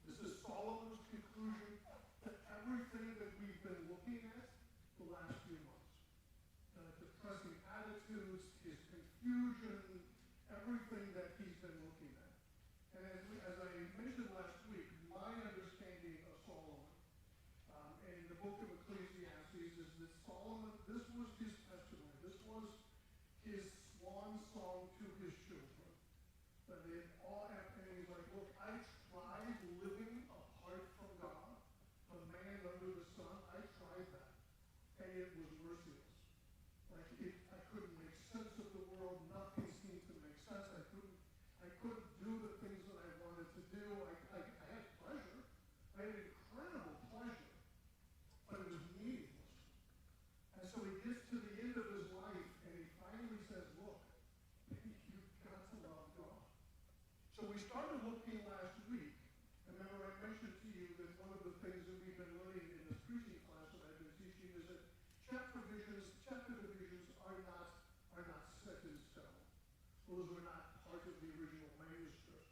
This is Solomon's conclusion to everything that we've been looking at the last few months. Depressing attitudes, his confusion, everything that he's been looking at. And as I mentioned last week, my understanding of Solomon in the book of Ecclesiastes is that Solomon, this was his testimony. This was his swan song to his children. That they all, and he's like, look, I tried living apart from God, the man under the sun. I tried that, and it was merciless. Like I couldn't make sense of the world. Nothing seemed to make sense. I couldn't do the things that I wanted to do. I had pleasure. I had incredible pleasure, but it was meaningless. And so he gets to the end of his life, and he finally says, look, you've got to love God. So we started looking last week. Remember, I mentioned to you that one of the things that we've been learning in this preaching class that I've been teaching is that chapter divisions are not set in stone. Those were not part of the original manuscript.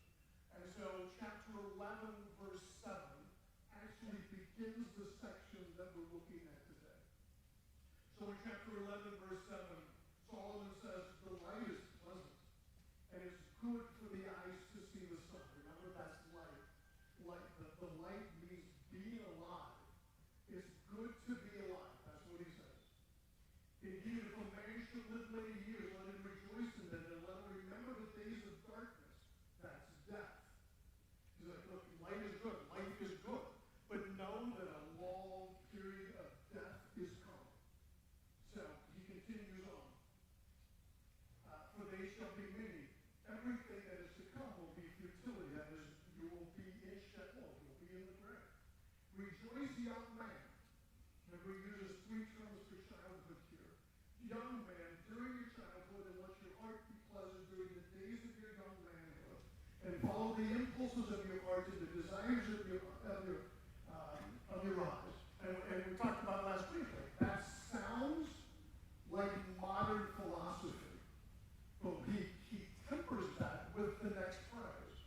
And so chapter 11, verse 7, actually begins the section that we're looking at today. So in chapter 11, verse 7, Solomon says, the light is pleasant, and it's good for the eyes to see the sun. Remember, that's light. The light means being alive. It's good to be alive. That's what he says. Indeed, if a man should live many years, let him rejoice in them, and let him remember the days of darkness. That's death. He's like, look, light is good. Life is good. But know that a long period of death is coming. So he continues on. For they shall be many. Everything that is to come will be futility. That is, you will be in Sheol. You'll be in the grave. Rejoice, young man. Remember, he uses three terms for childhood here. Young man, during your childhood, and let your heart be pleasant during the days of your young manhood, and follow the impulses of your heart and the desires of your eyes. And we talked about last week. That sounds like modern philosophy, but he tempers that with the next phrase.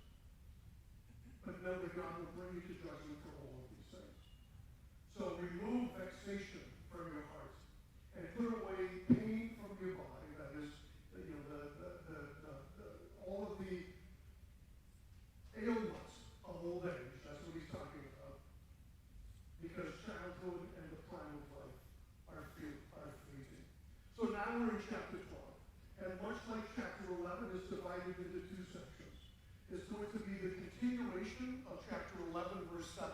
But know that God will bring you to judgment for all of these things. So remove vexation from your heart and put away pain from your body. That is, all of the ailments of old age. That's what he's talking about. Because childhood and the prime of life are fleeting. So now we're in chapter 12. And much like chapter 11 is divided into two sections. It's going to be the continuation of chapter 11, verse 7,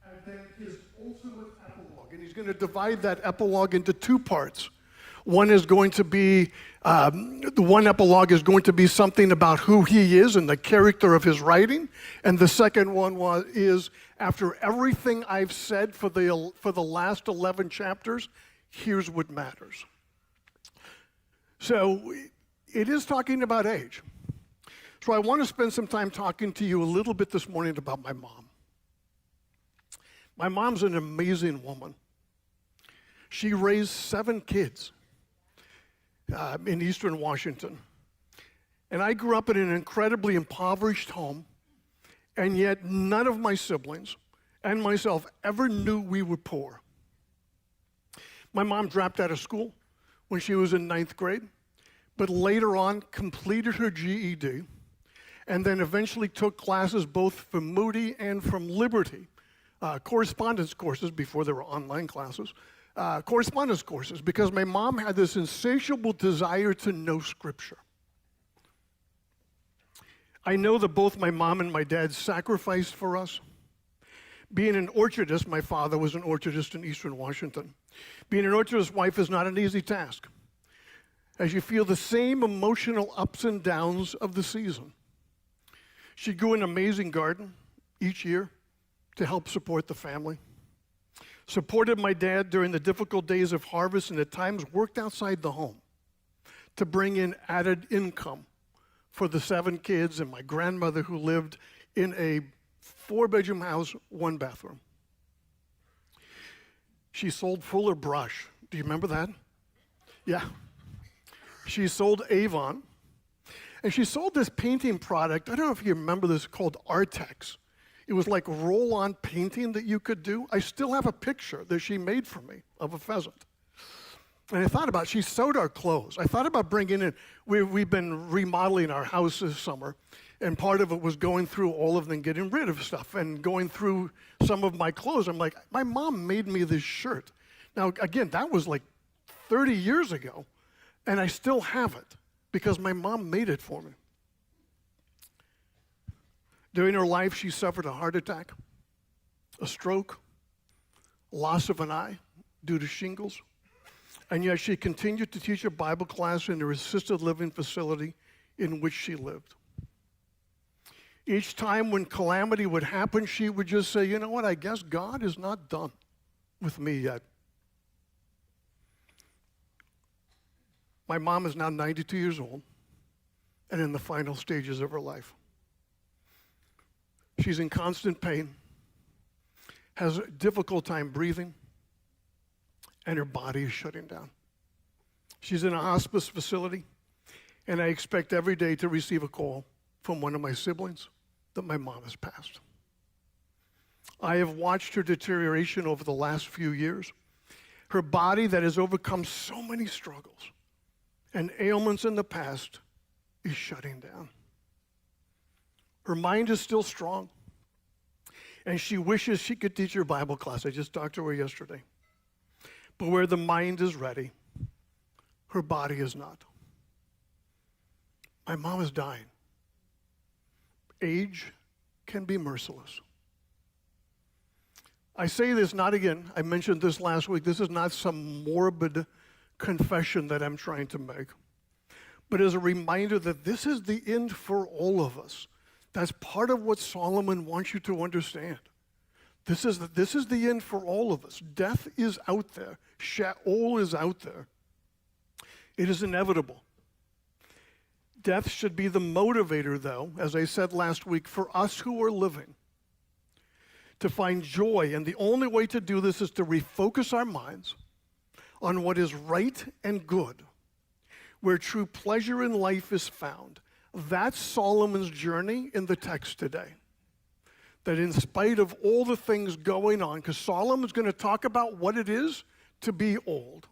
and then his ultimate epilogue. And he's going to divide that epilogue into two parts. One is going to be, the one epilogue is going to be something about who he is and the character of his writing. And the second one is, after everything I've said for the last 11 chapters, here's what matters. So it is talking about age. So I want to spend some time talking to you a little bit this morning about my mom. My mom's an amazing woman. She raised 7 kids in Eastern Washington. And I grew up in an incredibly impoverished home, and yet none of my siblings and myself ever knew we were poor. My mom dropped out of school when she was in 9th grade, but later on completed her GED, and then eventually took classes both from Moody and from Liberty, correspondence courses before there were online classes, correspondence courses, because my mom had this insatiable desire to know Scripture. I know that both my mom and my dad sacrificed for us. Being an orchardist, my father was an orchardist in Eastern Washington. Being an orchardist wife is not an easy task, as you feel the same emotional ups and downs of the season. She grew an amazing garden each year to help support the family. Supported my dad during the difficult days of harvest, and at times worked outside the home to bring in added income for the 7 kids and my grandmother, who lived in a 4-bedroom house, 1 bathroom. She sold Fuller Brush. Do you remember that? Yeah. She sold Avon. And she sold this painting product, I don't know if you remember this, called Artex. It was like roll-on painting that you could do. I still have a picture that she made for me of a pheasant. And I thought about, she sewed our clothes. I thought about bringing in, we've been remodeling our house this summer, and part of it was going through all of them, getting rid of stuff, and going through some of my clothes. I'm like, my mom made me this shirt. Now, again, that was like 30 years ago, and I still have it because my mom made it for me. During her life, she suffered a heart attack, a stroke, loss of an eye due to shingles, and yet she continued to teach a Bible class in her assisted living facility in which she lived. Each time when calamity would happen, she would just say, you know what, I guess God is not done with me yet. My mom is now 92 years old and in the final stages of her life. She's in constant pain, has a difficult time breathing, and her body is shutting down. She's in a hospice facility, and I expect every day to receive a call from one of my siblings that my mom has passed. I have watched her deterioration over the last few years. Her body that has overcome so many struggles and ailments in the past is shutting down. Her mind is still strong, and she wishes she could teach her Bible class. I just talked to her yesterday. But where the mind is ready, her body is not. My mom is dying. Age can be merciless. I say this not again, I mentioned this last week, this is not some morbid confession that I'm trying to make, but as a reminder that this is the end for all of us. That's part of what Solomon wants you to understand. This is the end for all of us. Death is out there. Sheol is out there. It is inevitable. Death should be the motivator, though, as I said last week, for us who are living, to find joy. And the only way to do this is to refocus our minds on what is right and good, where true pleasure in life is found. That's Solomon's journey in the text today. That in spite of all the things going on, because Solomon's going to talk about what it is to be old,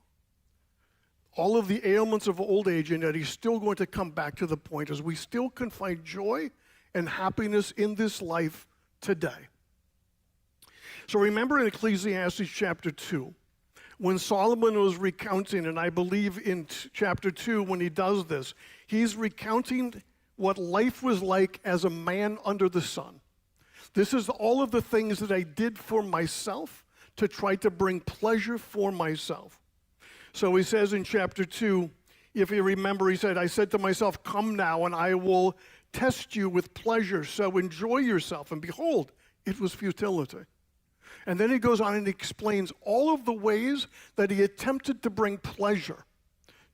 all of the ailments of old age, and that he's still going to come back to the point as we still can find joy and happiness in this life today. So remember in Ecclesiastes chapter 2, when Solomon was recounting, and I believe in chapter 2 when he does this, he's recounting what life was like as a man under the sun. This is all of the things that I did for myself to try to bring pleasure for myself. So he says in chapter 2, if you remember, he said, I said to myself, come now and I will test you with pleasure, so enjoy yourself. And behold, it was futility. And then he goes on and explains all of the ways that he attempted to bring pleasure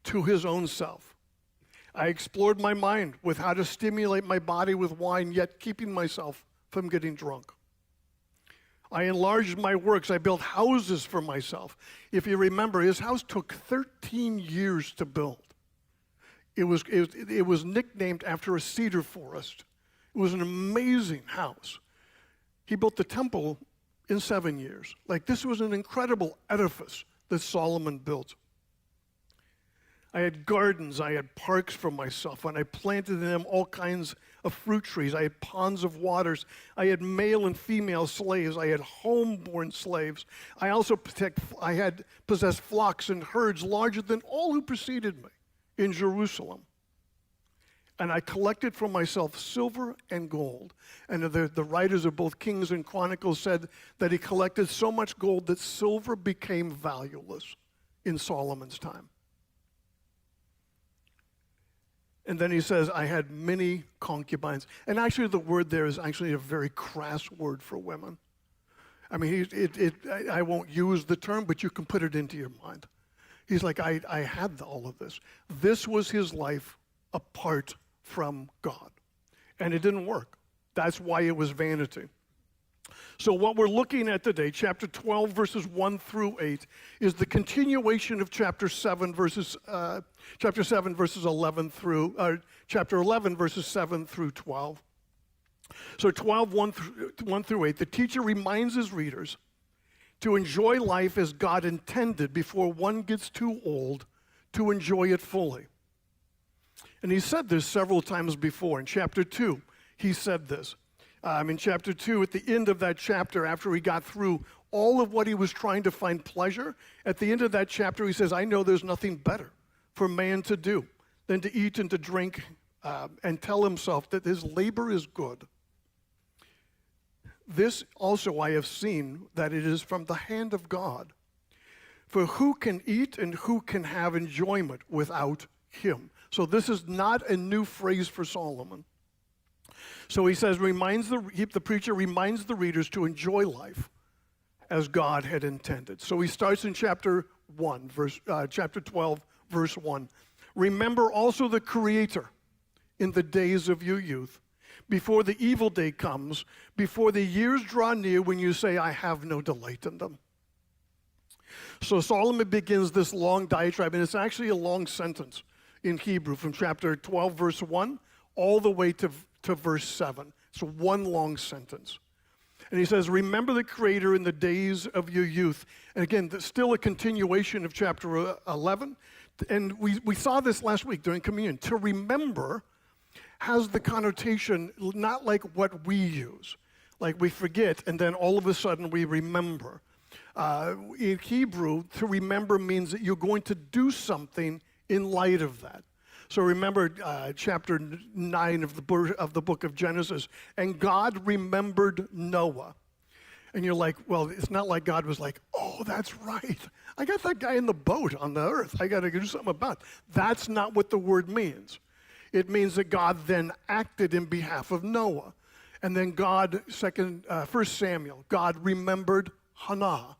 to his own self. I explored my mind with how to stimulate my body with wine, yet keeping myself from getting drunk. I enlarged my works. I built houses for myself. If you remember, his house took 13 years to build. It was nicknamed after a cedar forest. It was an amazing house. He built the temple in 7 years. Like, this was an incredible edifice that Solomon built. I had gardens, I had parks for myself, and I planted in them all kinds of fruit trees. I had ponds of waters. I had male and female slaves. I had homeborn slaves. I also had possessed flocks and herds larger than all who preceded me in Jerusalem. And I collected for myself silver and gold. And the writers of both Kings and Chronicles said that he collected so much gold that silver became valueless in Solomon's time. And then he says, I had many concubines. And actually the word there is actually a very crass word for women. I mean, I won't use the term, but you can put it into your mind. He's like, I had all of this. This was his life apart from God. And it didn't work. That's why it was vanity. So what we're looking at today, chapter 12, verses 1 through 8, is the continuation of chapter 7, verses 11 through, chapter 11, verses 7 through 12. So 12, 1 through 8, the teacher reminds his readers to enjoy life as God intended before one gets too old to enjoy it fully. And he said this several times before. In chapter 2, he said this. In chapter 2, at the end of that chapter, after he got through all of what he was trying to find pleasure, at the end of that chapter, he says, I know there's nothing better for man to do than to eat and to drink and tell himself that his labor is good. This also I have seen, that it is from the hand of God. For who can eat and who can have enjoyment without him? So this is not a new phrase for Solomon. So he says, the preacher reminds the readers to enjoy life as God had intended. So he starts in chapter 12, verse 1. Remember also the Creator in the days of your youth, before the evil day comes, before the years draw near when you say, I have no delight in them. So Solomon begins this long diatribe, and it's actually a long sentence in Hebrew from chapter 12, verse 1, all the way to verse 7. It's one long sentence. And he says, remember the Creator in the days of your youth. And again, that's still a continuation of chapter 11. And we saw this last week during communion. To remember has the connotation not like what we use. Like we forget, and then all of a sudden we remember. In Hebrew, to remember means that you're going to do something in light of that. So remember chapter 9 of the book of Genesis. And God remembered Noah. And you're like, well, it's not like God was like, oh, that's right. I got that guy in the boat on the earth. I got to do something about it. That's not what the word means. It means that God then acted in behalf of Noah. And then God, 1 Samuel, God remembered Hannah.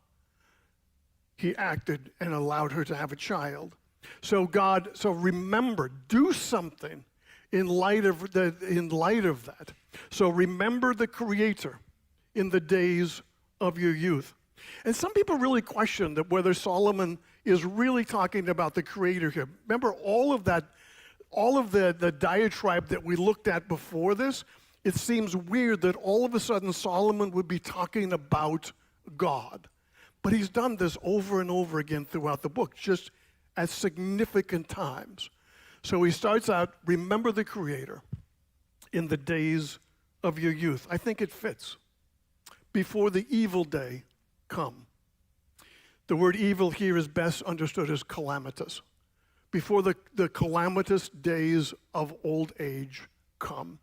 He acted and allowed her to have a child. So remember, do something in light of that. So remember the Creator in the days of your youth. And some people really question that whether Solomon is really talking about the Creator here. Remember all of the diatribe that we looked at before this? It seems weird that all of a sudden Solomon would be talking about God. But he's done this over and over again throughout the book, just at significant times. So he starts out, remember the Creator in the days of your youth. I think it fits. Before the evil day come. The word evil here is best understood as calamitous. Before the calamitous days of old age come.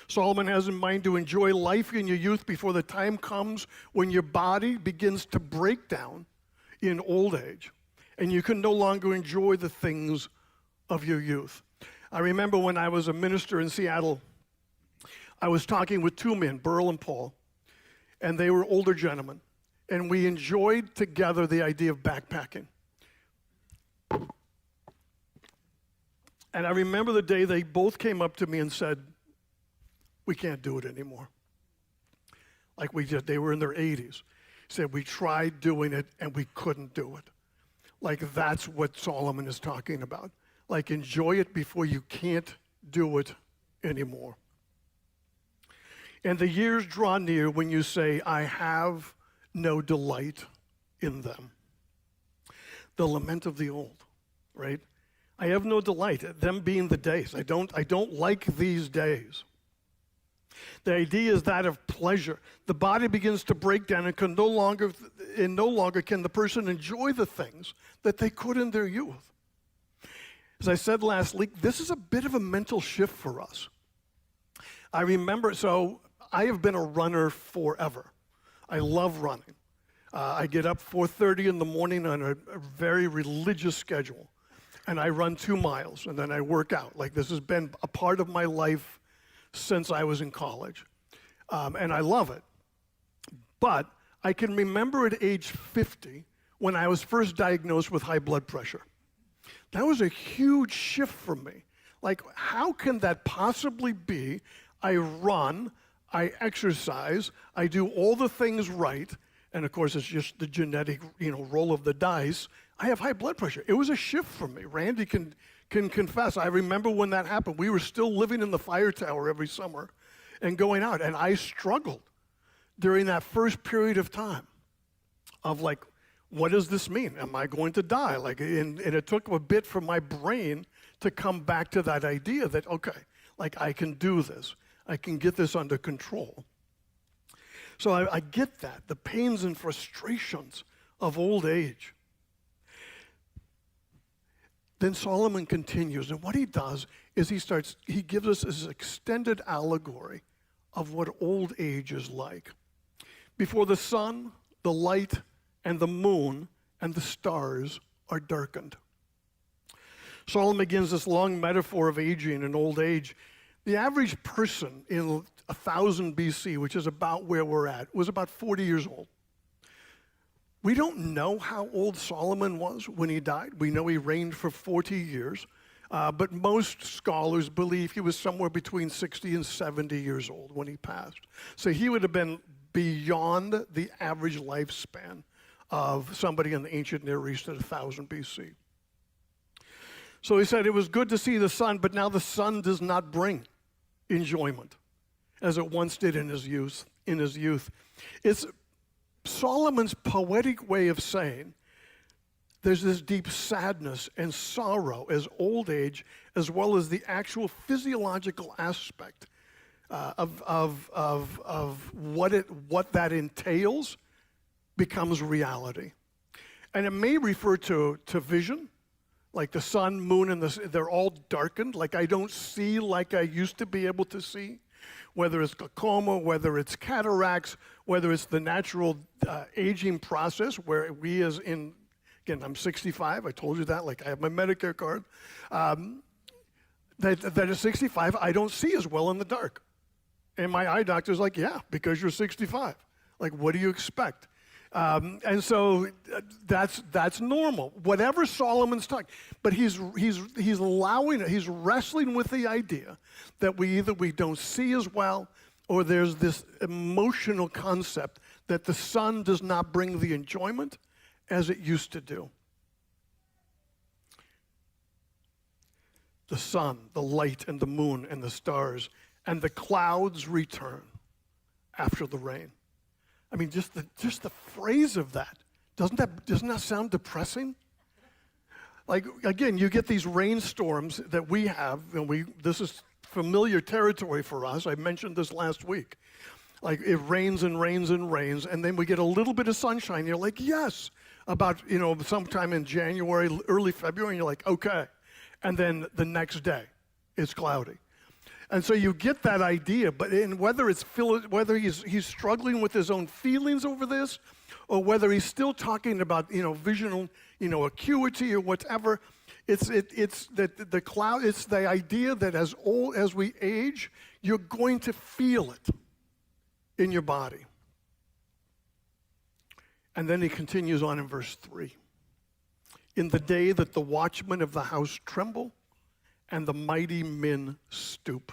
Solomon has in mind to enjoy life in your youth before the time comes when your body begins to break down in old age, and you can no longer enjoy the things of your youth. I remember when I was a minister in Seattle, I was talking with two men, Burl and Paul, and they were older gentlemen, and we enjoyed together the idea of backpacking. And I remember the day they both came up to me and said, we can't do it anymore. Like we did, they were in their 80s. Said, we tried doing it and we couldn't do it. Like that's what Solomon is talking about. Like enjoy it before you can't do it anymore. And the years draw near when you say, I have no delight in them. The lament of the old, right? I have no delight, them being the days. I don't like these days. The idea is that of pleasure. The body begins to break down and no longer can the person enjoy the things that they could in their youth. As I said last week, this is a bit of a mental shift for us. I remember, so I have been a runner forever. I love running. I get up 4:30 in the morning on a very religious schedule, and I run 2 miles, and then I work out. Like this has been a part of my life since I was in college, and I love it. But I can remember at age 50 when I was first diagnosed with high blood pressure. That was a huge shift for me. Like, how can that possibly be? I run, I exercise, I do all the things right, and of course it's just the genetic, roll of the dice. I have high blood pressure. It was a shift for me. Randy can confess. I remember when that happened. We were still living in the fire tower every summer, and going out. And I struggled during that first period of time of like, what does this mean? Am I going to die? Like, and it took a bit for my brain to come back to that idea that, okay, like I can do this. I can get this under control. So I get that, the pains and frustrations of old age. Then Solomon continues, and what he does is he gives us this extended allegory of what old age is like. Before the sun, the light, and the moon, and the stars are darkened. Solomon begins this long metaphor of aging and old age. The average person in 1000 BC, which is about where we're at, was about 40 years old. We don't know how old Solomon was when he died. We know he reigned for 40 years, but most scholars believe he was somewhere between 60 and 70 years old when he passed. So he would have been beyond the average lifespan of somebody in the ancient Near East at 1000 BC. So he said it was good to see the sun, but now the sun does not bring enjoyment as it once did in his youth. It's Solomon's poetic way of saying there's this deep sadness and sorrow as old age, as well as the actual physiological aspect of what that entails becomes reality. And it may refer to vision, like the sun, moon, and they're all darkened, like I don't see like I used to be able to see, whether it's glaucoma, whether it's cataracts, whether it's the natural aging process where we again, I'm 65, I told you that, like I have my Medicare card, that at 65, I don't see as well in the dark. And my eye doctor's like, yeah, because you're 65. Like, what do you expect? And so that's normal. Whatever Solomon's talking, but he's allowing it. He's wrestling with the idea that we don't see as well, or there's this emotional concept that the sun does not bring the enjoyment as it used to do. The sun, the light, and the moon, and the stars, and the clouds return after the rain. I mean, just the phrase of that, doesn't that sound depressing? Like, again, you get these rainstorms that we have, and this is familiar territory for us. I mentioned this last week. Like, it rains and rains and rains, and then we get a little bit of sunshine. You're like, yes, about, sometime in January, early February, and you're like, okay. And then the next day, it's cloudy. And so you get that idea, but whether he's struggling with his own feelings over this, or whether he's still talking about visional acuity or whatever, it's that the cloud. It's the idea that as we age, you're going to feel it in your body. And then he continues on in verse 3. In the day that the watchmen of the house tremble, and the mighty men stoop.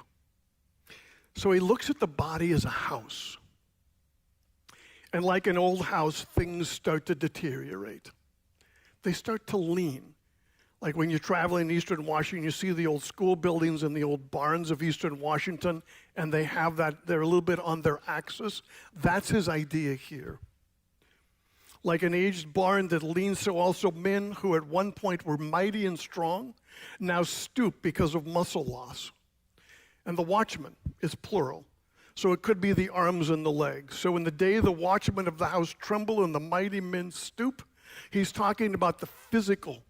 So he looks at the body as a house. And like an old house, things start to deteriorate. They start to lean. Like when you're traveling in Eastern Washington, you see the old school buildings and the old barns of Eastern Washington, and they have that, they're a little bit on their axis. That's his idea here. Like an aged barn that leans, so also men who at one point were mighty and strong now stoop because of muscle loss. And the watchman is plural. So it could be the arms and the legs. So in the day the watchmen of the house tremble and the mighty men stoop, he's talking about the physical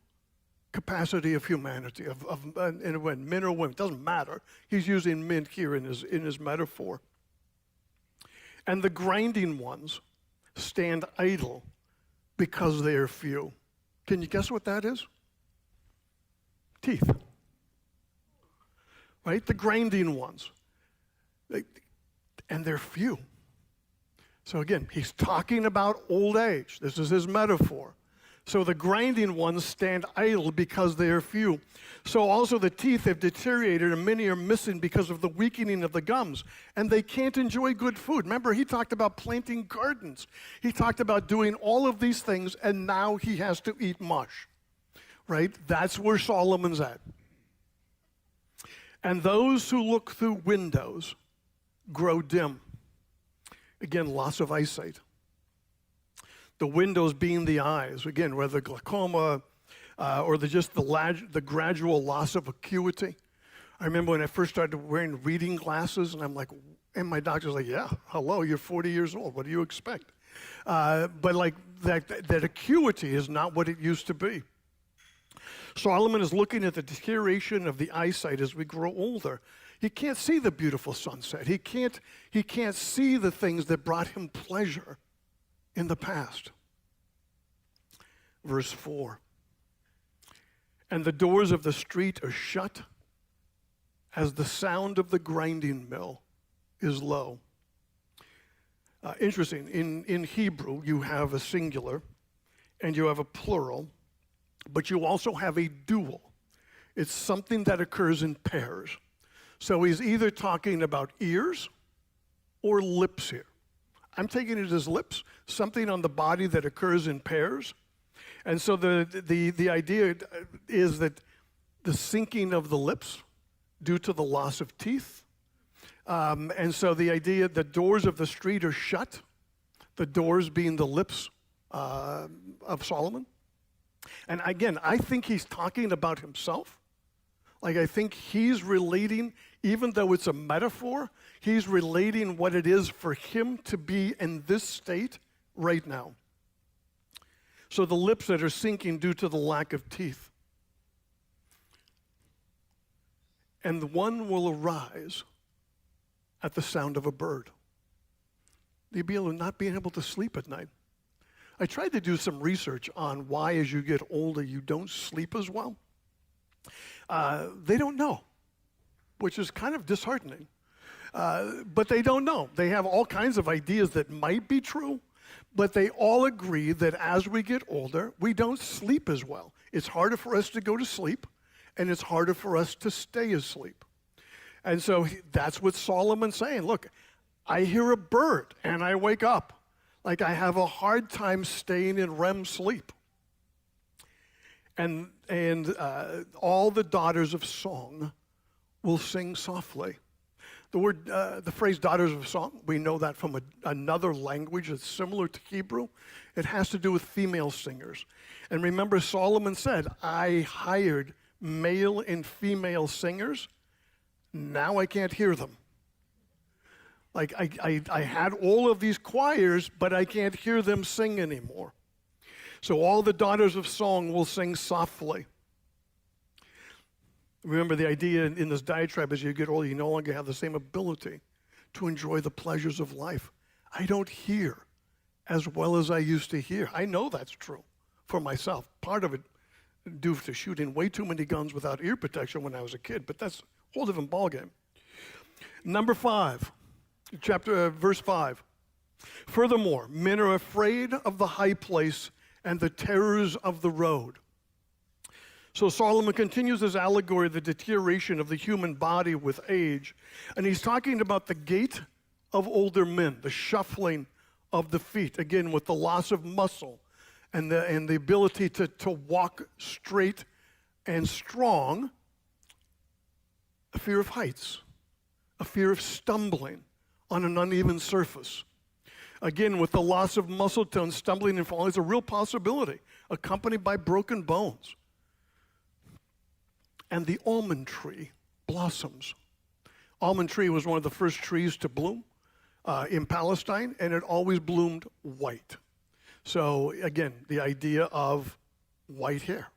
capacity of humanity, and when men or women, it doesn't matter. He's using men here in his metaphor. And the grinding ones stand idle because they are few. Can you guess what that is? Teeth. Right? The grinding ones. And they're few. So again, he's talking about old age. This is his metaphor. So the grinding ones stand idle because they are few. So also the teeth have deteriorated and many are missing because of the weakening of the gums. And they can't enjoy good food. Remember, he talked about planting gardens. He talked about doing all of these things, and now he has to eat mush. Right? That's where Solomon's at. And those who look through windows grow dim. Again, loss of eyesight. The windows being the eyes, again, whether glaucoma or the gradual loss of acuity. I remember when I first started wearing reading glasses, and I'm like, and my doctor's like, yeah, hello, you're 40 years old. What do you expect? But like that acuity is not what it used to be. Solomon is looking at the deterioration of the eyesight as we grow older. He can't see the beautiful sunset. He can't see the things that brought him pleasure in the past. Verse 4. And the doors of the street are shut as the sound of the grinding mill is low. Interesting. In Hebrew, you have a singular and you have a plural, but you also have a dual. It's something that occurs in pairs. So he's either talking about ears or lips here. I'm taking it as lips, something on the body that occurs in pairs. And so the idea is that the sinking of the lips due to the loss of teeth. And so the idea, the doors of the street are shut, the doors being the lips of Solomon. And again, I think he's talking about himself. Like, I think he's relating, even though it's a metaphor, he's relating what it is for him to be in this state right now. So the lips that are sinking due to the lack of teeth. And one will arise at the sound of a bird. You'll be able to not being able to sleep at night. I tried to do some research on why, as you get older, you don't sleep as well. They don't know, which is kind of disheartening. But they don't know. They have all kinds of ideas that might be true, but they all agree that as we get older, we don't sleep as well. It's harder for us to go to sleep, and it's harder for us to stay asleep. And so that's what Solomon's saying. Look, I hear a bird, and I wake up. Like, I have a hard time staying in REM sleep. And all the daughters of song will sing softly. The phrase daughters of song, we know that from another language that's similar to Hebrew. It has to do with female singers. And remember, Solomon said, I hired male and female singers. Now I can't hear them. Like, I had all of these choirs, but I can't hear them sing anymore. So all the daughters of song will sing softly. Remember, the idea in this diatribe, as you get older, you no longer have the same ability to enjoy the pleasures of life. I don't hear as well as I used to hear. I know that's true for myself. Part of it due to shooting way too many guns without ear protection when I was a kid, but that's a whole different ballgame. Number 5. Verse 5. Furthermore, men are afraid of the high place and the terrors of the road. So Solomon continues his allegory of the deterioration of the human body with age, and he's talking about the gait of older men, the shuffling of the feet, again with the loss of muscle and the ability to walk straight and strong, a fear of heights, a fear of stumbling on an uneven surface. Again, with the loss of muscle tone, stumbling and falling is a real possibility, accompanied by broken bones. And the almond tree blossoms. Almond tree was one of the first trees to bloom in Palestine, and it always bloomed white. So again, the idea of white hair.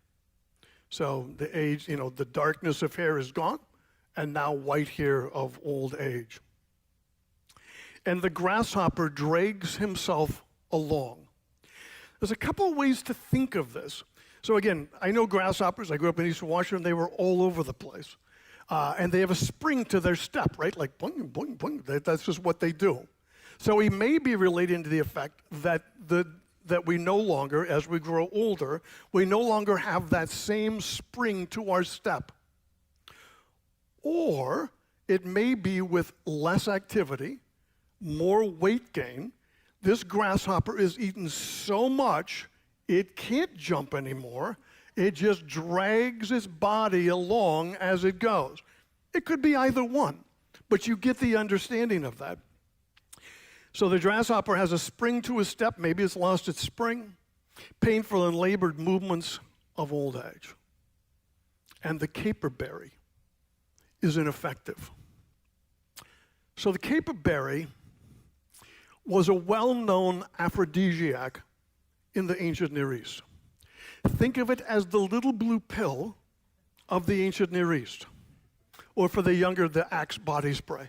So the age, the darkness of hair is gone, and now white hair of old age. And the grasshopper drags himself along. There's a couple of ways to think of this. So again, I know grasshoppers. I grew up in Eastern Washington. They were all over the place. And they have a spring to their step, right? Like boing, boing, boing. That's just what they do. So he may be relating to the effect that we no longer, as we grow older, we no longer have that same spring to our step. Or it may be with less activity, more weight gain. This grasshopper is eaten so much it can't jump anymore. It just drags its body along as it goes. It could be either one. But you get the understanding of that. So the grasshopper has a spring to his step. Maybe it's lost its spring. Painful and labored movements of old age. And the caperberry is ineffective. So the caperberry was a well-known aphrodisiac in the ancient Near East. Think of it as the little blue pill of the ancient Near East. Or for the younger, the Axe body spray.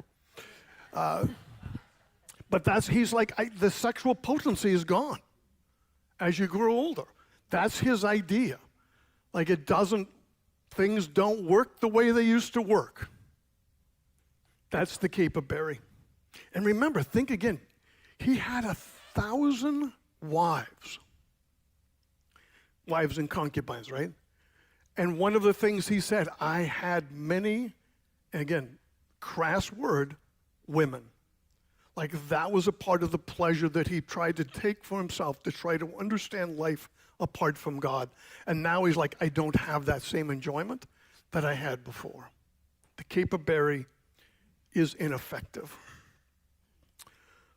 But he's like, the sexual potency is gone as you grow older. That's his idea. Like things don't work the way they used to work. That's the caperberry. And remember, think again, he had 1,000 wives and concubines, right? And one of the things he said, I had many, and again, crass word, women. Like that was a part of the pleasure that he tried to take for himself to try to understand life apart from God. And now he's like, I don't have that same enjoyment that I had before. The caperberry is ineffective.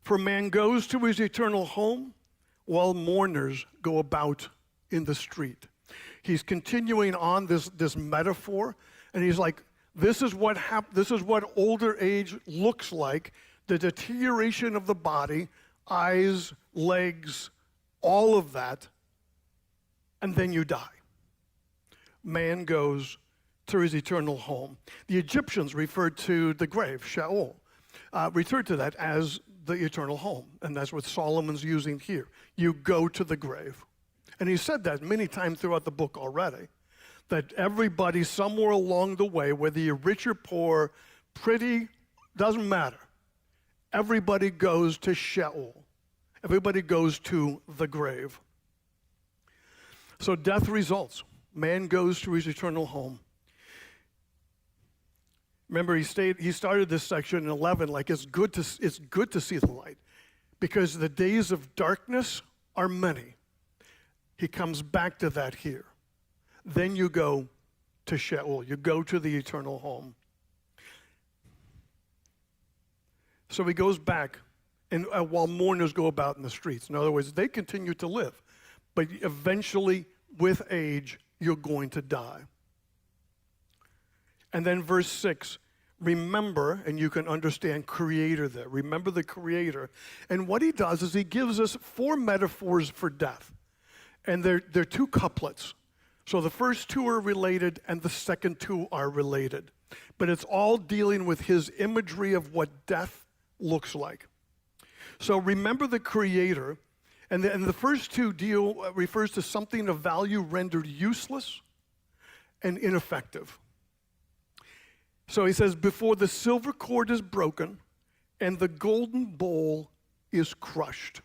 For man goes to his eternal home while mourners go about in the street. He's continuing on this metaphor, and he's like, this is what older age looks like. The deterioration of the body, eyes, legs, all of that, and then you die. Man goes to his eternal home. The Egyptians referred to the grave, Sheol, referred to that as the eternal home, and that's what Solomon's using here. You go to the grave. And he said that many times throughout the book already, that everybody somewhere along the way, whether you're rich or poor, pretty, doesn't matter. Everybody goes to Sheol. Everybody goes to the grave. So death results. Man goes to his eternal home. Remember, he started this section in 11 like it's good to see the light, because the days of darkness are many. He comes back to that here. Then you go to Sheol. You go to the eternal home. So he goes back, and while mourners go about in the streets. In other words, they continue to live, but eventually, with age, you're going to die. And then verse 6, remember, and you can understand Creator there. Remember the Creator. And what he does is he gives us 4 metaphors for death. And they're 2 couplets. So the first 2 are related, and the second 2 are related. But it's all dealing with his imagery of what death looks like. So remember the Creator, and the first 2 refers to something of value rendered useless and ineffective. So he says, before the silver cord is broken and the golden bowl is crushed.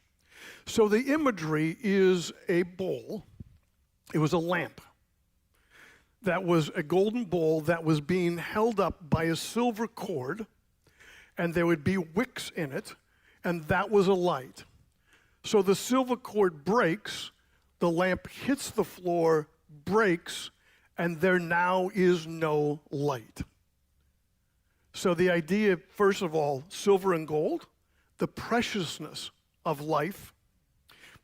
So the imagery is a bowl. It was a lamp. That was a golden bowl that was being held up by a silver cord, and there would be wicks in it, and that was a light. So the silver cord breaks, the lamp hits the floor, breaks, and there now is no light. So the idea, first of all, silver and gold, the preciousness of life.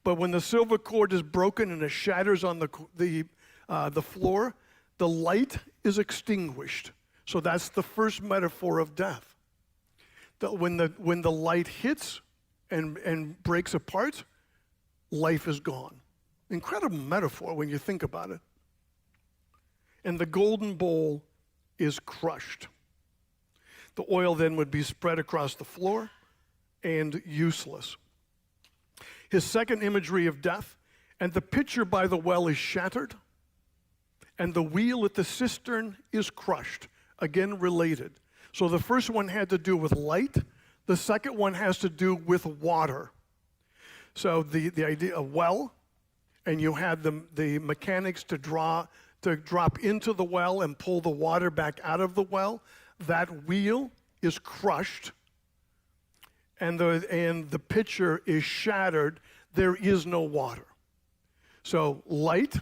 But when the silver cord is broken and it shatters on the floor, the light is extinguished. So that's the first metaphor of death. That when the light hits and breaks apart, life is gone. Incredible metaphor when you think about it. And the golden bowl is crushed. The oil then would be spread across the floor and useless. His second imagery of death, and the pitcher by the well is shattered, and the wheel at the cistern is crushed. Again, related. So the first one had to do with light. The second one has to do with water. So the idea of well, and you had the mechanics to drop into the well and pull the water back out of the well. That wheel is crushed, and the pitcher is shattered. There is no water. So light,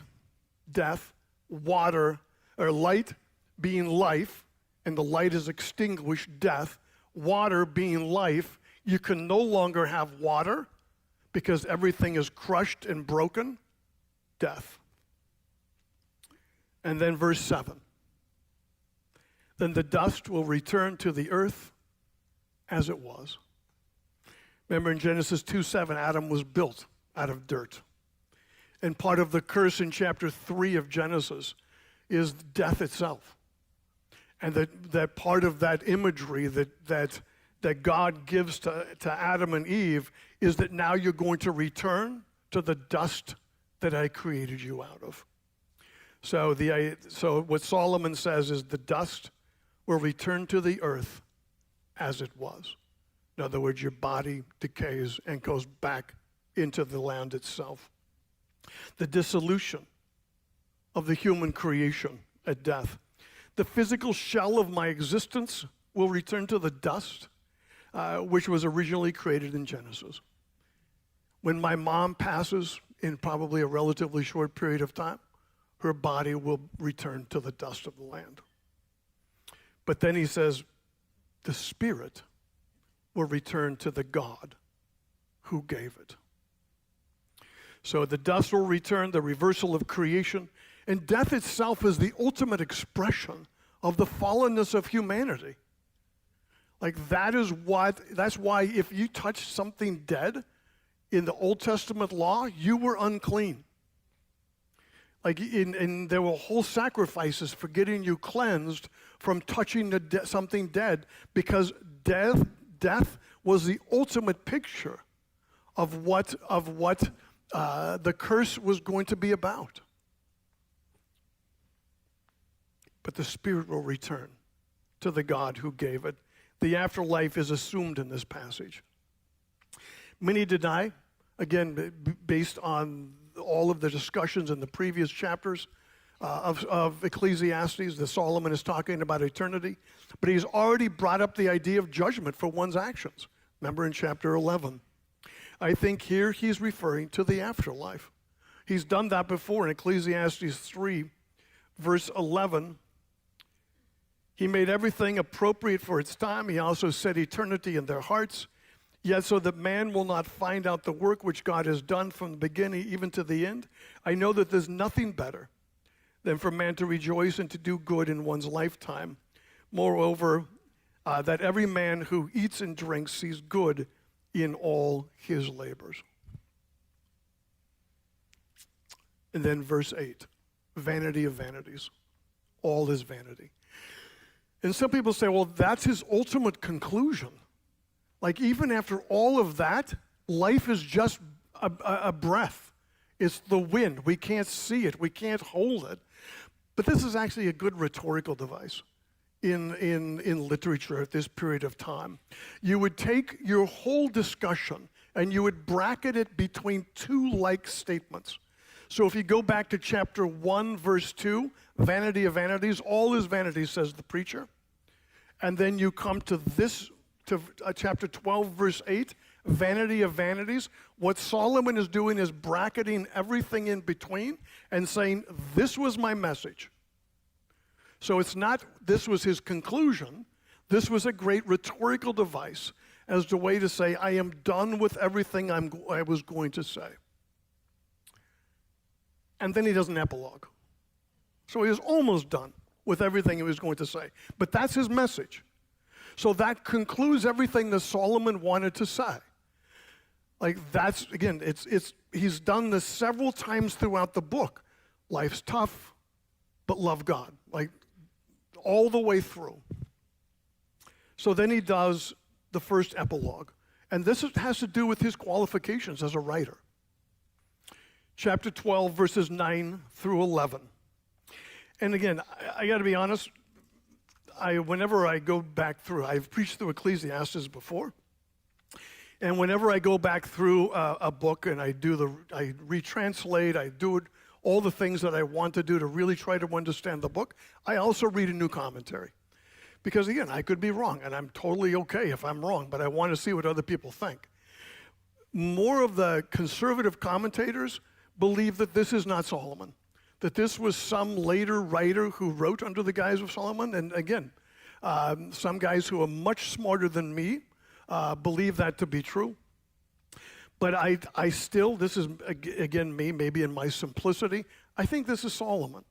death, water, or light being life, and the light is extinguished, death. water being life, you can no longer have water because everything is crushed and broken, death. And then verse 7. Then the dust will return to the earth as it was. Remember in Genesis 2:7, Adam was built out of dirt. And part of the curse in chapter 3 of Genesis is death itself. And that part of that imagery that God gives to Adam and Eve is that now you're going to return to the dust that I created you out of. So what Solomon says is the dust will return to the earth as it was. In other words, your body decays and goes back into the land itself. The dissolution of the human creation at death. The physical shell of my existence will return to the dust, which was originally created in Genesis. When my mom passes in probably a relatively short period of time, her body will return to the dust of the land. But then he says, the spirit will return to the God who gave it. So the dust will return, the reversal of creation, and death itself is the ultimate expression of the fallenness of humanity. Like that's why if you touch something dead in the Old Testament law, you were unclean. Like and there were whole sacrifices for getting you cleansed from touching something dead, because death was the ultimate picture of what the curse was going to be about. But the spirit will return to the God who gave it. The afterlife is assumed in this passage. Many deny, again, based on all of the discussions in the previous chapters of Ecclesiastes, that Solomon is talking about eternity, but he's already brought up the idea of judgment for one's actions. Remember in chapter 11. I think here he's referring to the afterlife. He's done that before in Ecclesiastes 3, verse 11. He made everything appropriate for its time. He also set eternity in their hearts. Yet so that man will not find out the work which God has done from the beginning even to the end, I know that there's nothing better than for man to rejoice and to do good in one's lifetime. Moreover, that every man who eats and drinks sees good in all his labors. And then verse 8, vanity of vanities. All is vanity. And some people say, well, that's his ultimate conclusion. Like even after all of that, life is just a breath. It's the wind. We can't see it. We can't hold it. But this is actually a good rhetorical device in literature at this period of time. You would take your whole discussion and you would bracket it between two like statements. So if you go back to chapter 1, verse 2, vanity of vanities, all is vanity, says the preacher. And then you come to this, to chapter 12, verse 8, vanity of vanities. What Solomon is doing is bracketing everything in between and saying, this was my message. So it's not, this was his conclusion. This was a great rhetorical device as the way to say, I am done with everything I was going to say. And then he does an epilogue. So he is almost done with everything he was going to say. But that's his message. So that concludes everything that Solomon wanted to say. Like that's, again, he's done this several times throughout the book. Life's tough, but love God. Like all the way through. So then he does the first epilogue. And this has to do with his qualifications as a writer. Chapter 12, verses 9 through 11. And again, I got to be honest, whenever I go back through, I've preached through Ecclesiastes before. And whenever I go back through a book and I retranslate, I do it, all the things that I want to do to really try to understand the book, I also read a new commentary. Because again, I could be wrong, and I'm totally okay if I'm wrong, but I want to see what other people think. More of the conservative commentators believe that this is not Solomon, that this was some later writer who wrote under the guise of Solomon. And again, Some guys who are much smarter than me believe that to be true. But I still, this is, again, me, maybe in my simplicity, I think this is Solomon.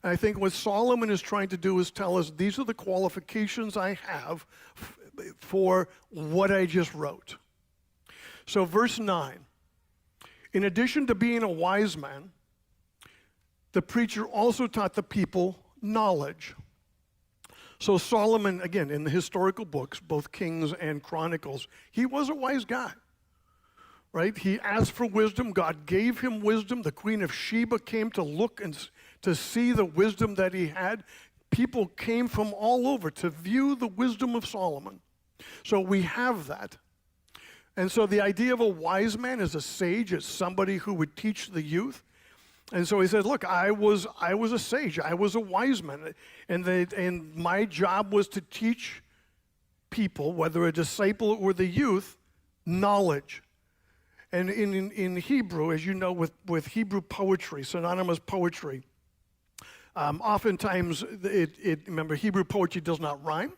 And I think what Solomon is trying to do is tell us, these are the qualifications I have for what I just wrote. So verse 9, in addition to being a wise man, the preacher also taught the people knowledge. So Solomon, again, in the historical books, both Kings and Chronicles, he was a wise guy. Right? He asked for wisdom. God gave him wisdom. The Queen of Sheba came to look and to see the wisdom that he had. People came from all over to view the wisdom of Solomon. So we have that. And so the idea of a wise man is a sage, is somebody who would teach the youth. And so he said, look, I was a sage. I was a wise man. And my job was to teach people, whether a disciple or the youth, knowledge. And in Hebrew, as you know, with Hebrew poetry, synonymous poetry, oftentimes, remember, Hebrew poetry does not rhyme,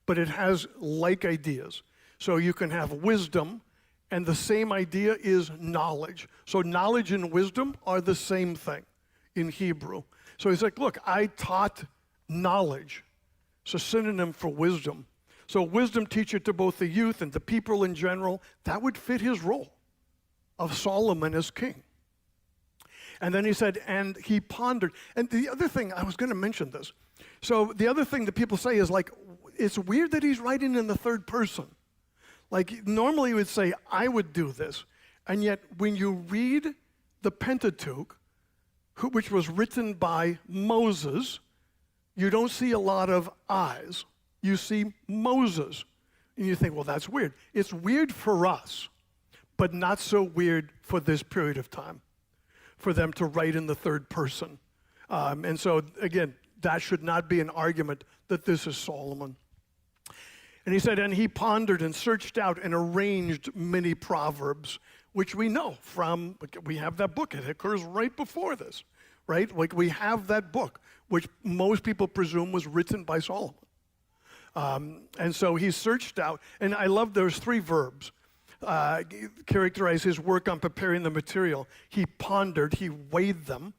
but it has like ideas. So you can have wisdom, and the same idea is knowledge. So knowledge and wisdom are the same thing in Hebrew. So he's like, look, I taught knowledge. It's a synonym for wisdom. So wisdom teacher to both the youth and the people in general, that would fit his role of Solomon as king. And then he said, and he pondered. And the other thing, I was going to mention this. So the other thing that people say is like, it's weird that he's writing in the third person. Like normally you would say, I would do this. And yet when you read the Pentateuch, which was written by Moses, you don't see a lot of I's. You see Moses. And you think, well, that's weird. It's weird for us, but not so weird for this period of time, for them to write in the third person. And so, again, that should not be an argument that this is Solomon. And he said, and he pondered and searched out and arranged many proverbs, which we know from, we have that book. It occurs right before this, right? Like we have that book, which most people presume was written by Solomon. And so he searched out, and I love those three verbs. Characterize his work on preparing the material. He pondered, he weighed them,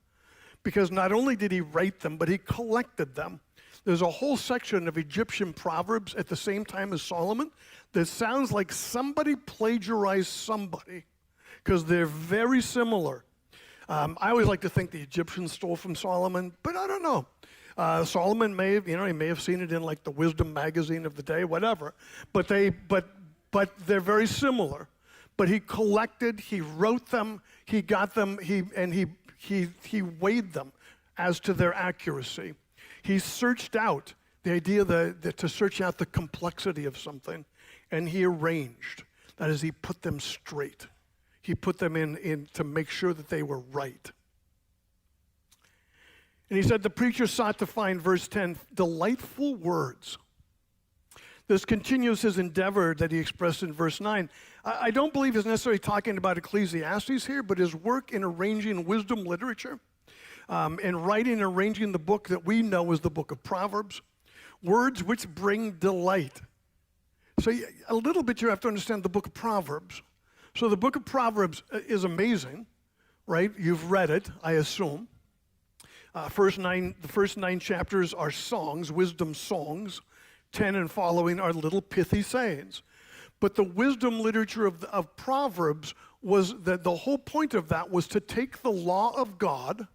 because not only did he write them, but he collected them. There's a whole section of Egyptian proverbs at the same time as Solomon that sounds like somebody plagiarized somebody, because they're very similar. I always like to think the Egyptians stole from Solomon, but I don't know. Solomon may have, he may have seen it in like the Wisdom magazine of the day, whatever. But they're very similar. But he collected, he wrote them, he got them, he weighed them as to their accuracy. He searched out the idea that to search out the complexity of something, and he arranged. That is, he put them straight. He put them in to make sure that they were right. And he said the preacher sought to find, verse 10, delightful words. This continues his endeavor that he expressed in verse 9. I don't believe he's necessarily talking about Ecclesiastes here, but his work in arranging wisdom literature and writing and arranging the book that we know as the book of Proverbs, words which bring delight. So a little bit you have to understand the book of Proverbs. So the book of Proverbs is amazing, right? You've read it, I assume. The first nine chapters are songs, wisdom songs. 10 and following are little pithy sayings. But the wisdom literature of Proverbs was that the whole point of that was to take the law of God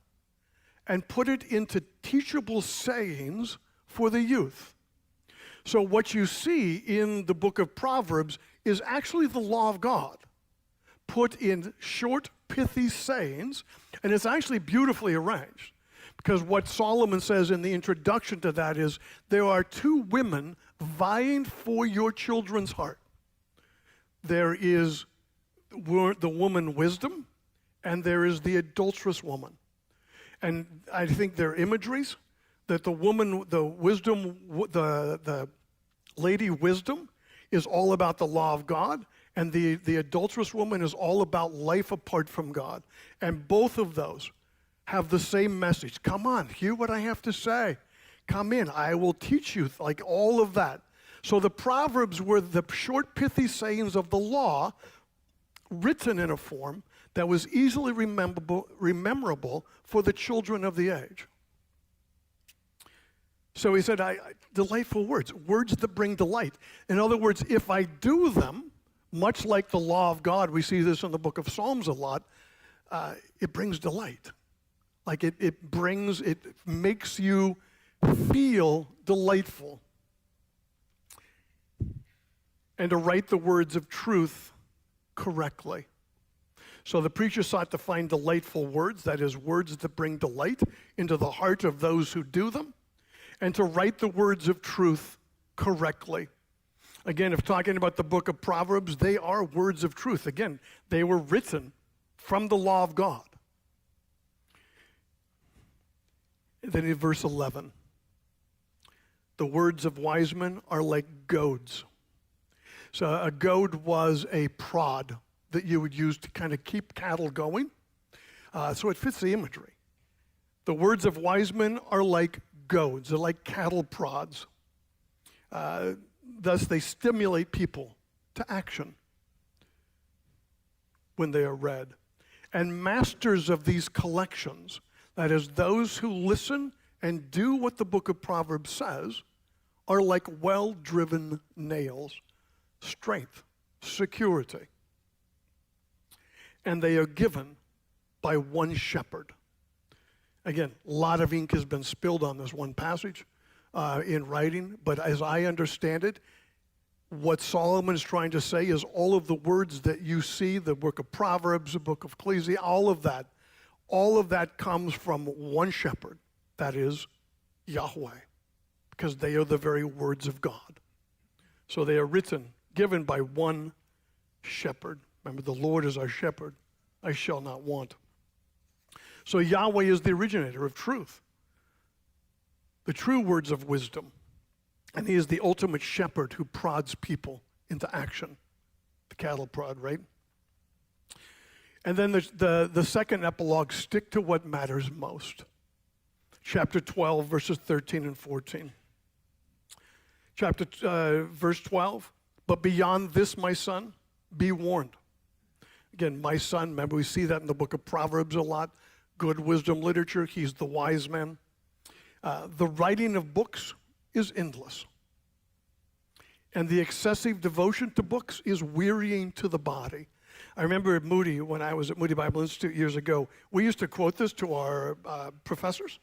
and put it into teachable sayings for the youth. So what you see in the book of Proverbs is actually the law of God put in short, pithy sayings, and it's actually beautifully arranged. Because what Solomon says in the introduction to that is, there are two women vying for your children's heart. There is the woman wisdom, and there is the adulterous woman. And I think they're imageries, that the woman, the wisdom, the lady wisdom is all about the law of God, and the adulterous woman is all about life apart from God. And both of those have the same message. Come on, hear what I have to say. come in. I will teach you, like all of that. So the Proverbs were the short, pithy sayings of the law written in a form that was easily rememberable for the children of the age. So he said, delightful words, words that bring delight. In other words, if I do them, much like the law of God, we see this in the book of Psalms a lot, it brings delight. Like it makes you feel delightful. And to write the words of truth correctly. So the preacher sought to find delightful words, that is, words that bring delight into the heart of those who do them, and to write the words of truth correctly. Again, if talking about the book of Proverbs, they are words of truth. Again, they were written from the law of God. And then in verse 11, the words of wise men are like goads. So a goad was a prod that you would use to kind of keep cattle going. So it fits the imagery. The words of wise men are like goads. They're like cattle prods. Thus, they stimulate people to action when they are read. And masters of these collections, that is, those who listen and do what the book of Proverbs says, are like well-driven nails. Strength, security. And they are given by one shepherd. Again, a lot of ink has been spilled on this one passage in writing, but as I understand it, what Solomon is trying to say is all of the words that you see, the book of Proverbs, the book of Ecclesiastes, all of that comes from one shepherd, that is Yahweh, because they are the very words of God. So they are written, given by one shepherd. Remember, the Lord is our shepherd. I shall not want. So Yahweh is the originator of truth, the true words of wisdom. And he is the ultimate shepherd who prods people into action. The cattle prod, right? And then the second epilogue, stick to what matters most. Chapter 12, verses 13 and 14. Verse 12, but beyond this, my son, be warned. Again, my son, remember we see that in the book of Proverbs a lot. Good wisdom literature, he's the wise man. The writing of books is endless. And the excessive devotion to books is wearying to the body. I remember at Moody, when I was at Moody Bible Institute years ago, we used to quote this to our professors.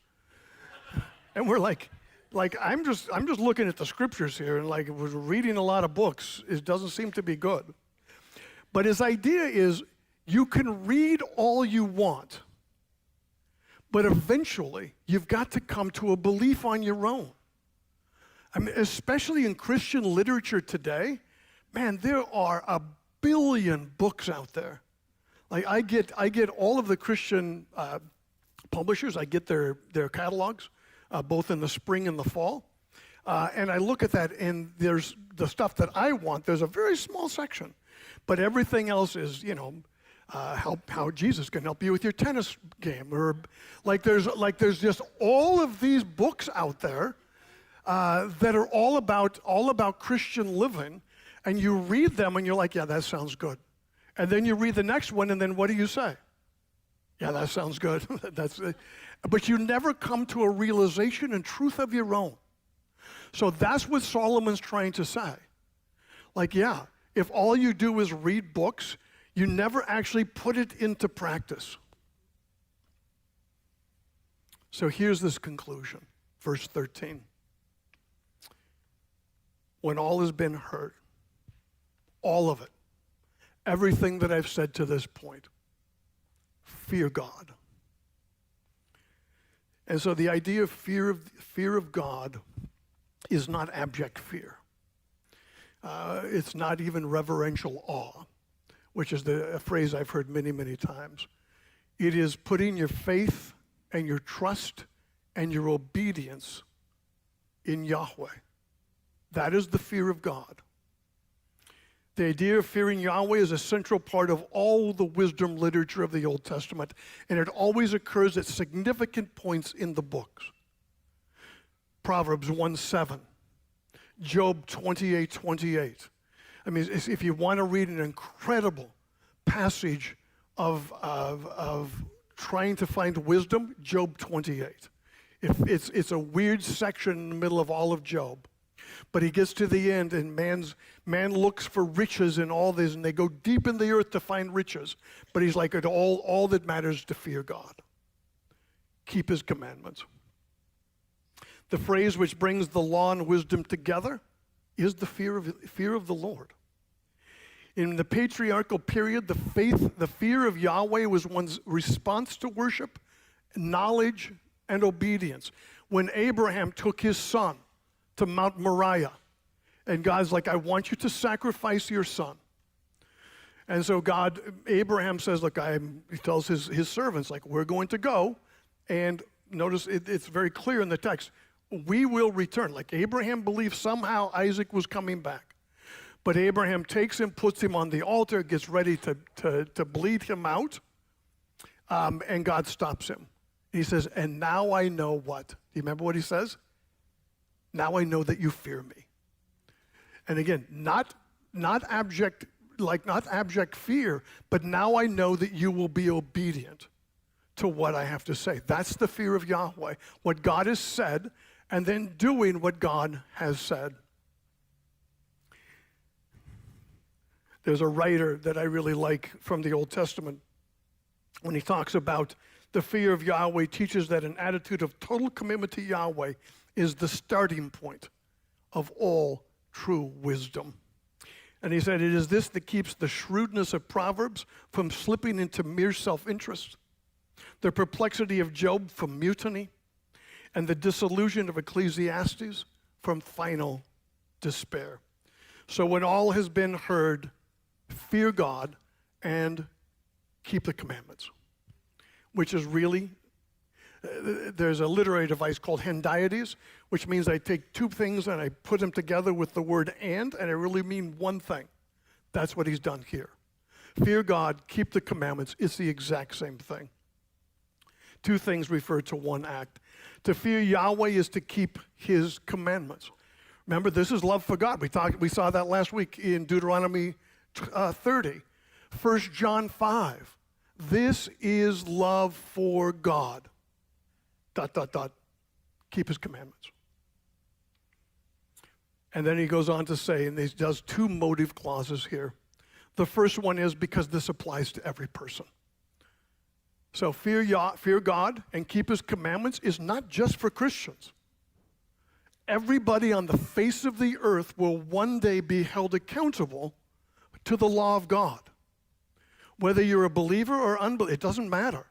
And we're like, I'm just looking at the scriptures here, and like we're reading a lot of books. It doesn't seem to be good. But his idea is you can read all you want, but eventually you've got to come to a belief on your own. I mean, especially in Christian literature today, man, there are a billion books out there. Like I get all of the Christian publishers. I get their catalogs, both in the spring and the fall, and I look at that, and there's the stuff that I want. There's a very small section, but everything else is, how Jesus can help you with your tennis game, or there's just all of these books out there. That are all about Christian living, and you read them and you're like, yeah, that sounds good. And then you read the next one, and then what do you say? Yeah, that sounds good. That's it. But you never come to a realization and truth of your own. So that's what Solomon's trying to say. Like, yeah, if all you do is read books, you never actually put it into practice. So here's this conclusion, verse 13. When all has been heard, all of it, everything that I've said to this point, fear God. And so the idea of fear of God is not abject fear. It's not even reverential awe, which is a phrase I've heard many, many times. It is putting your faith and your trust and your obedience in Yahweh. That is the fear of God. The idea of fearing Yahweh is a central part of all the wisdom literature of the Old Testament, and it always occurs at significant points in the books. Proverbs 1:7, Job 28:28. I mean, if you want to read an incredible passage of trying to find wisdom, Job 28. It's a weird section in the middle of all of Job. But he gets to the end, and man looks for riches in all this, and they go deep in the earth to find riches. But he's like, all that matters is to fear God. Keep his commandments. The phrase which brings the law and wisdom together is the fear of the Lord. In the patriarchal period, the fear of Yahweh was one's response to worship, knowledge, and obedience. When Abraham took his son to Mount Moriah, and God's like, I want you to sacrifice your son. And so Abraham says, look, he tells his servants, like, we're going to go, and notice it's very clear in the text, we will return. Like Abraham believed somehow Isaac was coming back. But Abraham takes him, puts him on the altar, gets ready to bleed him out, and God stops him. He says, and now I know what? Do you remember what he says? Now I know that you fear me. And again, not abject fear, but now I know that you will be obedient to what I have to say. That's the fear of Yahweh, what God has said, and then doing what God has said. There's a writer that I really like from the Old Testament when he talks about the fear of Yahweh teaches that an attitude of total commitment to Yahweh is the starting point of all true wisdom. And he said, it is this that keeps the shrewdness of Proverbs from slipping into mere self-interest, the perplexity of Job from mutiny, and the disillusion of Ecclesiastes from final despair. So when all has been heard, fear God and keep the commandments, which is really, there's a literary device called hendiades, which means I take two things and I put them together with the word and I really mean one thing. That's what he's done here. Fear God, keep the commandments. It's the exact same thing. Two things refer to one act. To fear Yahweh is to keep his commandments. Remember, this is love for God. We saw that last week in Deuteronomy 30. 1 John 5. This is love for God. ... Keep his commandments. And then he goes on to say, and he does two motive clauses here. The first one is because this applies to every person. So fear God and keep his commandments is not just for Christians. Everybody on the face of the earth will one day be held accountable to the law of God. Whether you're a believer or unbeliever, it doesn't matter.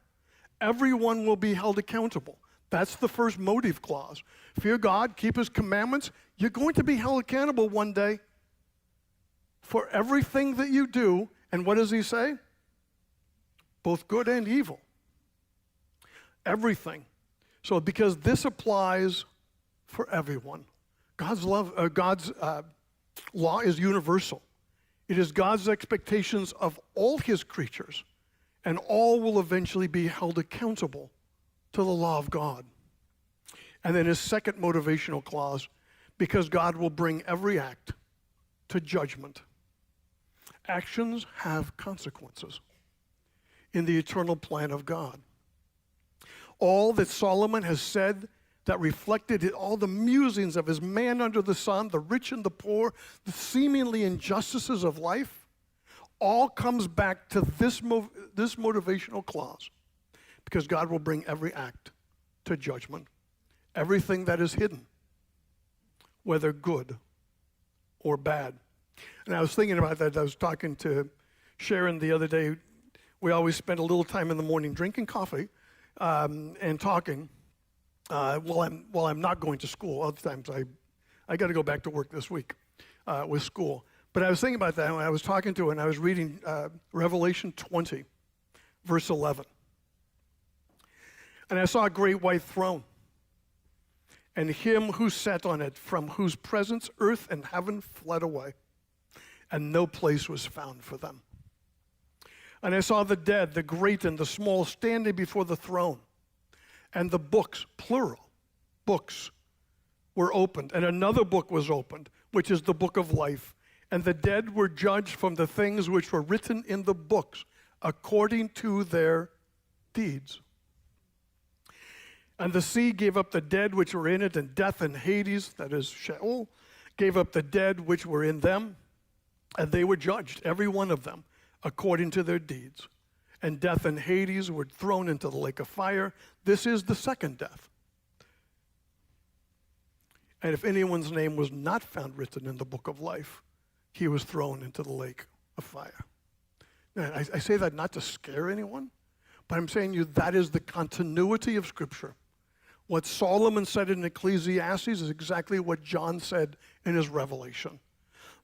Everyone will be held accountable. That's the first motive clause. Fear God, keep his commandments. You're going to be held accountable one day for everything that you do. And what does he say? Both good and evil. Everything. So because this applies for everyone. God's law is universal. It is God's expectations of all his creatures, and all will eventually be held accountable to the law of God. And then his second motivational clause, because God will bring every act to judgment. Actions have consequences in the eternal plan of God. All that Solomon has said that reflected all the musings of his man under the sun, the rich and the poor, the seemingly injustices of life, all comes back to this motivational clause. Because God will bring every act to judgment. Everything that is hidden, whether good or bad. And I was thinking about that. I was talking to Sharon the other day. We always spend a little time in the morning drinking coffee and talking while I'm not going to school. Other times I got to go back to work this week with school. But I was thinking about that when I was talking to her, and I was reading Revelation 20, verse 11. And I saw a great white throne, and him who sat on it, from whose presence earth and heaven fled away, and no place was found for them. And I saw the dead, the great and the small, standing before the throne, and the books, plural, books, were opened, and another book was opened, which is the book of life. And the dead were judged from the things which were written in the books, according to their deeds. And the sea gave up the dead which were in it, and death and Hades, that is Sheol, gave up the dead which were in them, and they were judged, every one of them, according to their deeds. And death and Hades were thrown into the lake of fire. This is the second death. And if anyone's name was not found written in the book of life, he was thrown into the lake of fire. Now, I say that not to scare anyone, but I'm saying to you that is the continuity of Scripture. What Solomon said in Ecclesiastes is exactly what John said in his Revelation.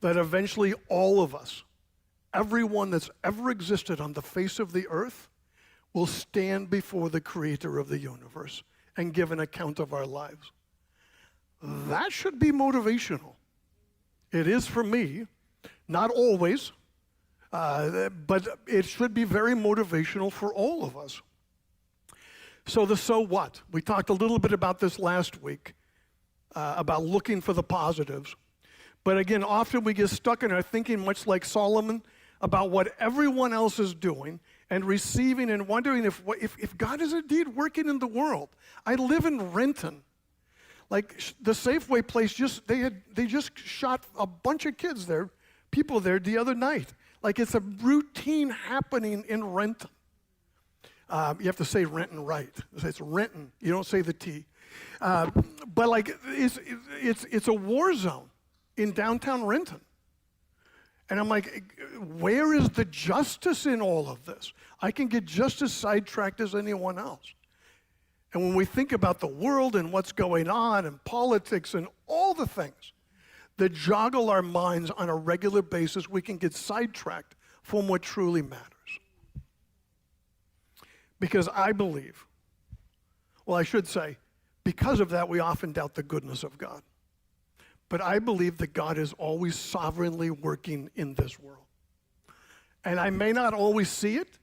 That eventually all of us, everyone that's ever existed on the face of the earth, will stand before the Creator of the universe and give an account of our lives. That should be motivational. It is for me, not always, but it should be very motivational for all of us. So what? We talked a little bit about this last week, about looking for the positives. But again, often we get stuck in our thinking, much like Solomon, about what everyone else is doing and receiving and wondering if God is indeed working in the world. I live in Renton. Like the Safeway place, they just shot a bunch of kids there, people there the other night. Like it's a routine happening in Renton. You have to say Renton right. It's Renton. You don't say the T. But like it's a war zone in downtown Renton. And I'm like, where is the justice in all of this? I can get just as sidetracked as anyone else. And when we think about the world and what's going on and politics and all the things that joggle our minds on a regular basis, we can get sidetracked from what truly matters. Because I believe, well, I should say, because of that, we often doubt the goodness of God. But I believe that God is always sovereignly working in this world. And I may not always see it,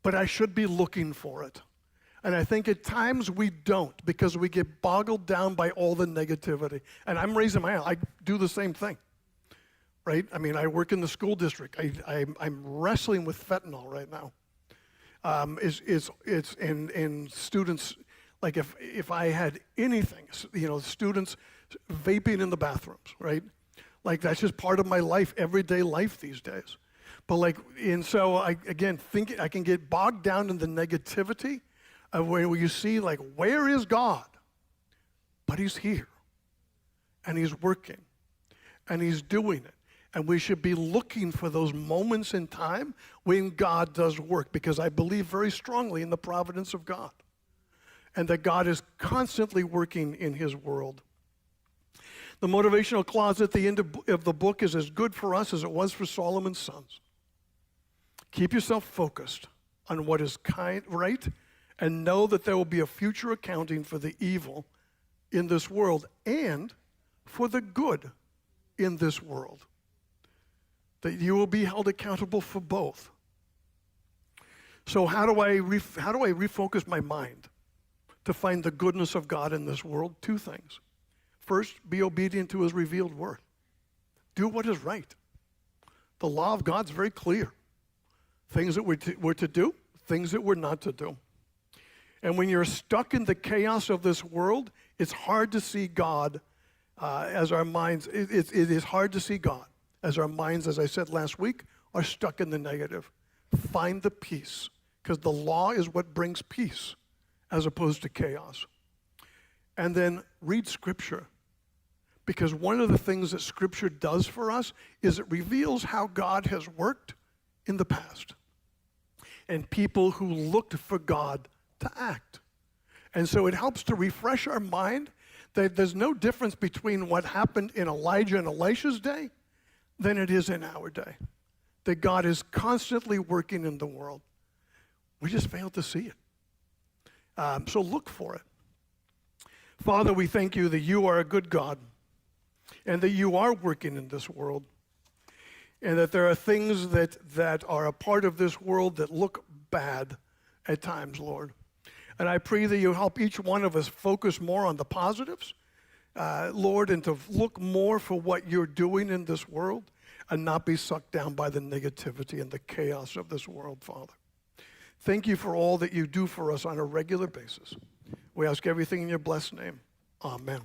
but I should be looking for it. And I think at times we don't, because we get boggled down by all the negativity. And I'm raising my hand. I do the same thing, right? I mean, I work in the school district. I'm wrestling with fentanyl right now. It's in students, like if I had anything, students vaping in the bathrooms, right? Like that's just part of my life, everyday life these days. But so I think I can get bogged down in the negativity of where you see, like, where is God? But He's here, and He's working, and He's doing it. And we should be looking for those moments in time when God does work, because I believe very strongly in the providence of God, and that God is constantly working in His world. The motivational clause at the end of the book is as good for us as it was for Solomon's sons. Keep yourself focused on what is right, and know that there will be a future accounting for the evil in this world and for the good in this world. That you will be held accountable for both. So how do I refocus my mind to find the goodness of God in this world? Two things. First, be obedient to His revealed word. Do what is right. The law of God's very clear. Things that we're to do, things that we're not to do. And when you're stuck in the chaos of this world, it's hard to see God as our minds. It is hard to see God as our minds, as I said last week, are stuck in the negative. Find the peace, because the law is what brings peace as opposed to chaos. And then read Scripture, because one of the things that Scripture does for us is it reveals how God has worked in the past and people who looked for God to act. And so it helps to refresh our mind that there's no difference between what happened in Elijah and Elisha's day than it is in our day. That God is constantly working in the world. We just fail to see it. So look for it. Father, we thank You that You are a good God and that You are working in this world, and that there are things that are a part of this world that look bad at times, Lord. And I pray that You help each one of us focus more on the positives Lord, and to look more for what you're doing in this world and not be sucked down by the negativity and the chaos of this world, Father. Thank you for all that you do for us on a regular basis. We ask everything in your blessed name. Amen.